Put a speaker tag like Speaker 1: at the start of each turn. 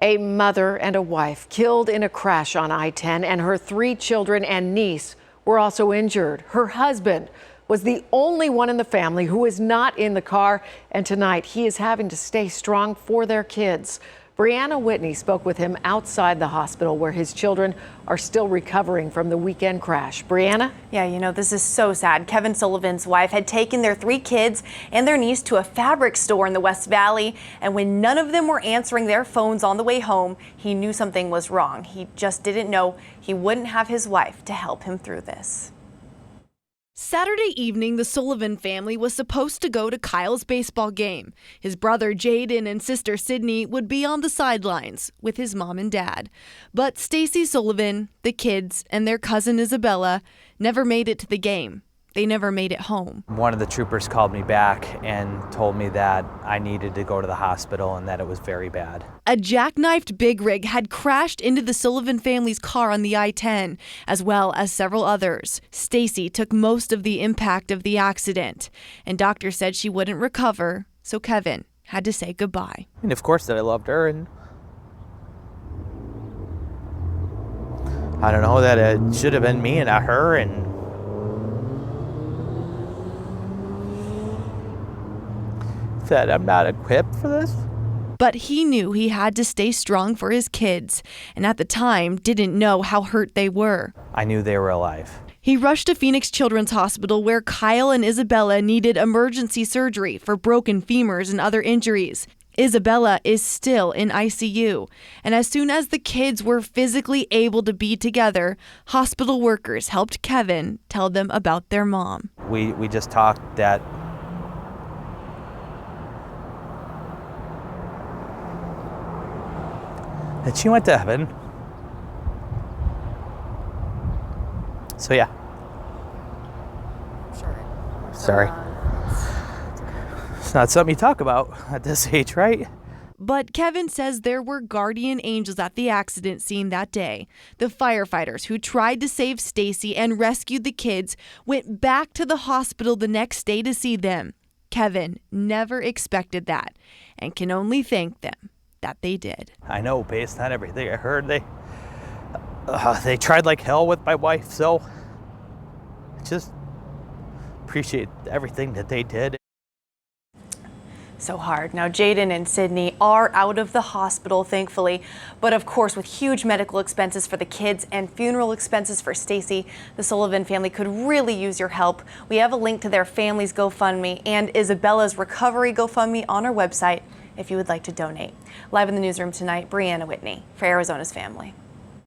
Speaker 1: A mother and a wife killed in a crash on I-10, and her 3 children and niece were also injured. Her husband was the only one in the family who was not in the car, and tonight he is having to stay strong for their kids. Brianna Whitney spoke with him outside the hospital where his children are still recovering from the weekend crash. Brianna?
Speaker 2: Yeah, you know, this is so sad. Kevin Sullivan's wife had taken their 3 kids and their niece to a fabric store in the West Valley, and when none of them were answering their phones on the way home, he knew something was wrong. He just didn't know he wouldn't have his wife to help him through this.
Speaker 3: Saturday evening, the Sullivan family was supposed to go to Kyle's baseball game. His brother Jaden and sister Sydney would be on the sidelines with his mom and dad. But Stacy Sullivan, the kids, and their cousin Isabella never made it to the game. They never made it home.
Speaker 4: One of the troopers called me back and told me that I needed to go to the hospital and that it was very bad.
Speaker 3: A jackknifed big rig had crashed into the Sullivan family's car on the I-10, as well as several others. Stacy took most of the impact of the accident, and doctors said she wouldn't recover, so Kevin had to say goodbye.
Speaker 4: And of course that I loved her, and I don't know, that it should have been me and not her, and that I'm not equipped for this.
Speaker 3: But he knew he had to stay strong for his kids, and at the time didn't know how hurt they were.
Speaker 4: I knew they were alive.
Speaker 3: He rushed to Phoenix Children's Hospital where Kyle and Isabella needed emergency surgery for broken femurs and other injuries. Isabella is still in ICU, and as soon as the kids were physically able to be together, hospital workers helped Kevin tell them about their mom.
Speaker 4: We just talked that she went to heaven. So yeah. Sorry. It's not something you talk about at this age, right?
Speaker 3: But Kevin says there were guardian angels at the accident scene that day. The firefighters who tried to save Stacy and rescued the kids went back to the hospital the next day to see them. Kevin never expected that and can only thank them that they did.
Speaker 4: I know, based on everything I heard, they tried like hell with my wife, so I just appreciate everything that they did.
Speaker 2: So hard. Now, Jaden and Sydney are out of the hospital, thankfully, but of course, with huge medical expenses for the kids and funeral expenses for Stacy, the Sullivan family could really use your help. We have a link to their family's GoFundMe and Isabella's recovery GoFundMe on our website if you would like to donate. Live in the newsroom tonight, Brianna Whitney for Arizona's Family.